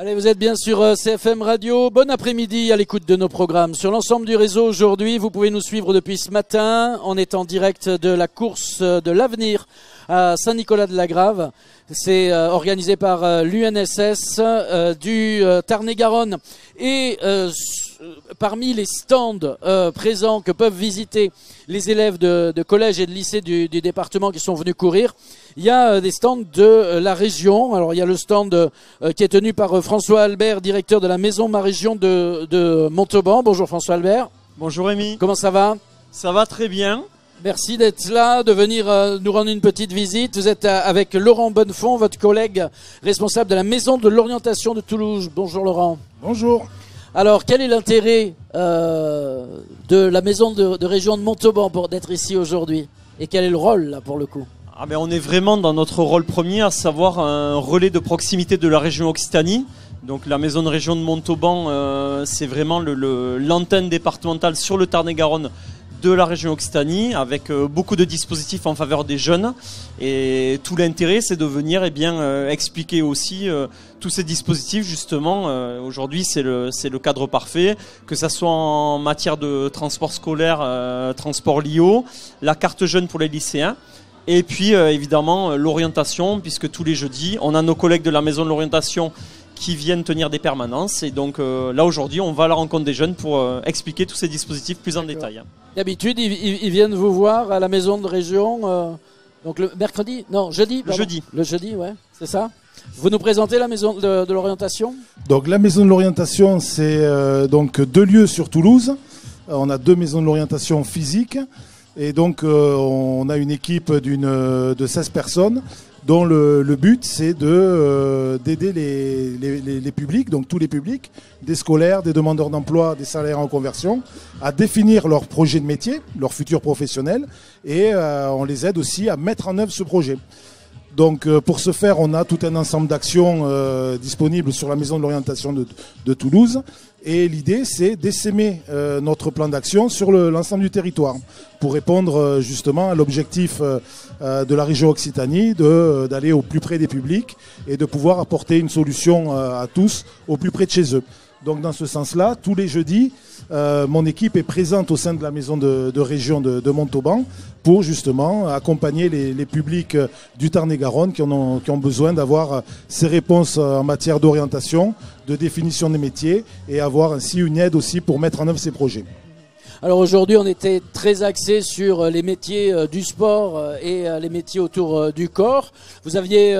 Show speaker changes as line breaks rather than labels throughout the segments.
Allez, vous êtes bien sur CFM Radio. Bon après-midi à l'écoute de nos programmes. Sur l'ensemble du réseau aujourd'hui, vous pouvez nous suivre depuis ce matin. On est en direct de la course de l'avenir à Saint-Nicolas-de-la-Grave. C'est organisé par l'UNSS du Tarn-et-Garonne. Et parmi les stands présents que peuvent visiter les élèves de collège et de lycée du département qui sont venus courir, il y a des stands de la région. Alors il y a le stand qui est tenu par François Albert, directeur de la maison Ma Région de Montauban. Bonjour François Albert.
Bonjour Rémi.
Comment ça va?
Ça va très bien.
Merci d'être là, de venir nous rendre une petite visite. Vous êtes avec Laurent Bonnefond, votre collègue responsable de la maison de l'orientation de Toulouse. Bonjour Laurent.
Bonjour.
Alors, quel est l'intérêt de la maison de région de Montauban pour d'être ici aujourd'hui? Et quel est le rôle là pour le coup?
On est vraiment dans notre rôle premier, à savoir un relais de proximité de la région Occitanie. Donc la maison de région de Montauban, c'est vraiment l'antenne départementale sur le Tarn-et-Garonne de la région Occitanie, avec beaucoup de dispositifs en faveur des jeunes. Et tout l'intérêt, c'est de venir expliquer aussi tous ces dispositifs. Justement, aujourd'hui, c'est le cadre parfait, que ça soit en matière de transport scolaire, transport LIO, la carte jeune pour les lycéens. Et puis évidemment l'orientation, puisque tous les jeudis, on a nos collègues de la maison de l'orientation qui viennent tenir des permanences. Et donc là aujourd'hui, on va à la rencontre des jeunes pour expliquer tous ces dispositifs plus en détail.
D'habitude, ils viennent vous voir à la maison de région, donc le mercredi, non, jeudi.
Le jeudi.
Le jeudi, ouais, c'est ça. Vous nous présentez la maison de l'orientation?
Donc la maison de l'orientation, c'est donc 2 lieux sur Toulouse. On a 2 maisons de l'orientation physiques. Et donc on a une équipe de 16 personnes dont le but c'est d'aider les publics, donc tous les publics, des scolaires, des demandeurs d'emploi, des salariés en conversion, à définir leur projet de métier, leur futur professionnel, et on les aide aussi à mettre en œuvre ce projet. Donc pour ce faire, on a tout un ensemble d'actions disponibles sur la maison de l'orientation de Toulouse. Et l'idée, c'est d'essaimer notre plan d'action sur l'ensemble du territoire pour répondre justement à l'objectif de la région Occitanie d'aller au plus près des publics et de pouvoir apporter une solution à tous au plus près de chez eux. Donc dans ce sens-là, tous les jeudis, mon équipe est présente au sein de la maison de région de Montauban pour justement accompagner les publics du Tarn-et-Garonne qui ont besoin d'avoir ces réponses en matière d'orientation, de définition des métiers et avoir ainsi une aide aussi pour mettre en œuvre ces projets.
Alors aujourd'hui, on était très axé sur les métiers du sport et les métiers autour du corps. Vous aviez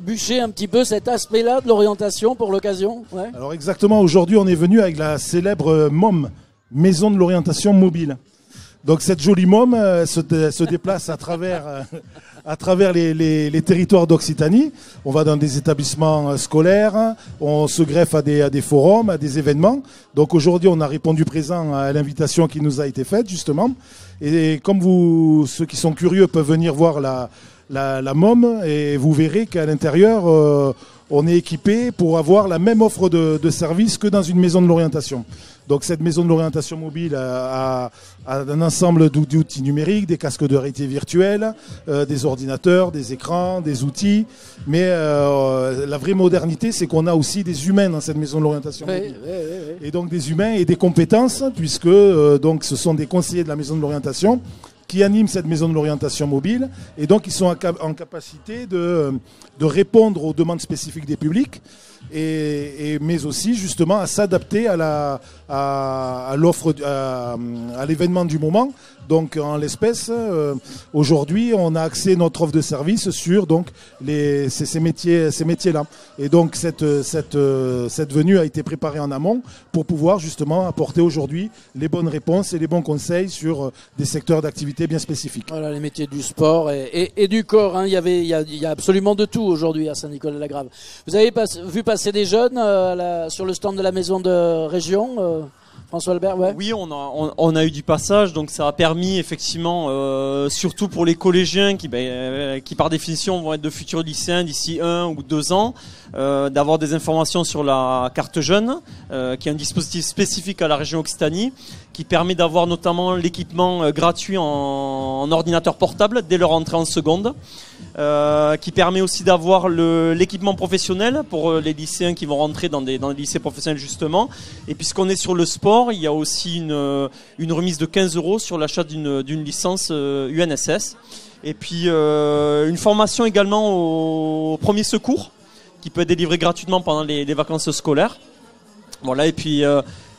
bûché un petit peu cet aspect-là de l'orientation pour l'occasion? Ouais.
Alors exactement, aujourd'hui on est venu avec la célèbre MOM, Maison de l'orientation mobile. Donc cette jolie MOM se déplace à travers les territoires d'Occitanie. On va dans des établissements scolaires, on se greffe à des forums, à des événements. Donc aujourd'hui on a répondu présent à l'invitation qui nous a été faite justement. Et comme ceux qui sont curieux peuvent venir voir la MOM, et vous verrez qu'à l'intérieur, on est équipé pour avoir la même offre de services que dans une maison de l'orientation. Donc cette maison de l'orientation mobile a un ensemble d'outils numériques, des casques de réalité virtuelle, des ordinateurs, des écrans, des outils. Mais la vraie modernité, c'est qu'on a aussi des humains dans cette maison de l'orientation mobile. Oui. Et donc des humains et des compétences, puisque donc ce sont des conseillers de la maison de l'orientation qui animent cette maison de l'orientation mobile, et donc ils sont en capacité de répondre aux demandes spécifiques des publics, mais aussi justement à s'adapter à l'offre, à l'événement du moment. Donc en l'espèce, aujourd'hui, on a axé notre offre de service sur donc ces métiers-là. Et donc cette venue a été préparée en amont pour pouvoir justement apporter aujourd'hui les bonnes réponses et les bons conseils sur des secteurs d'activité bien spécifiques.
Voilà, les métiers du sport et du corps. Hein. Il y a absolument de tout aujourd'hui à Saint-Nicolas-de-la-Grave. Vous avez vu passer des jeunes sur le stand de la maison de région François Albert, ouais.
Oui, on a eu du passage, donc ça a permis effectivement, surtout pour les collégiens qui par définition vont être de futurs lycéens d'ici 1 ou 2 ans, d'avoir des informations sur la carte jeune, qui est un dispositif spécifique à la région Occitanie, qui permet d'avoir notamment l'équipement gratuit en ordinateur portable dès leur entrée en seconde. qui permet aussi d'avoir l'équipement professionnel pour les lycéens qui vont rentrer dans des lycées professionnels justement. Et puisqu'on est sur le sport, il y a aussi une remise de 15 € sur l'achat d'une licence UNSS. Et puis une formation également au premier secours qui peut être délivrée gratuitement pendant les vacances scolaires. Voilà, et puis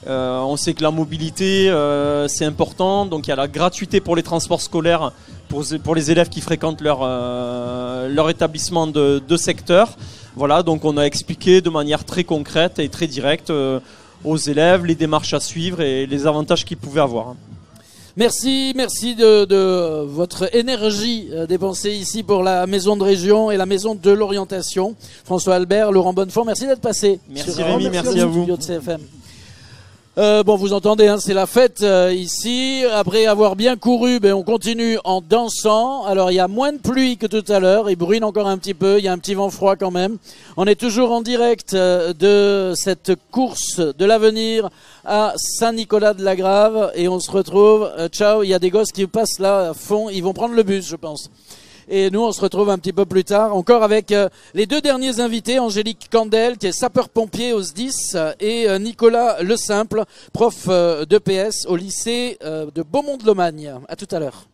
on sait que la mobilité c'est important, donc il y a la gratuité pour les transports scolaires pour les élèves qui fréquentent leur établissement de secteur. Voilà, donc on a expliqué de manière très concrète et très directe aux élèves les démarches à suivre et les avantages qu'ils pouvaient avoir.
Merci de votre énergie dépensée ici pour la maison de région et la maison de l'orientation. François Albert, Laurent Bonnefond, merci d'être passé.
Merci Rémi, merci à vous.
De CFM. Bon, vous entendez, hein, c'est la fête ici. Après avoir bien couru, on continue en dansant. Alors, il y a moins de pluie que tout à l'heure. Il bruine encore un petit peu. Il y a un petit vent froid quand même. On est toujours en direct de cette course de l'avenir à Saint-Nicolas-de-la-Grave. Et on se retrouve. Ciao, il y a des gosses qui passent là à fond. Ils vont prendre le bus, je pense. Et nous, on se retrouve un petit peu plus tard, encore avec les deux derniers invités, Angélique Candel, qui est sapeur-pompier au SDIS, et Nicolas Le Simple, prof d'EPS au lycée de Beaumont-de-Lomagne. À tout à l'heure.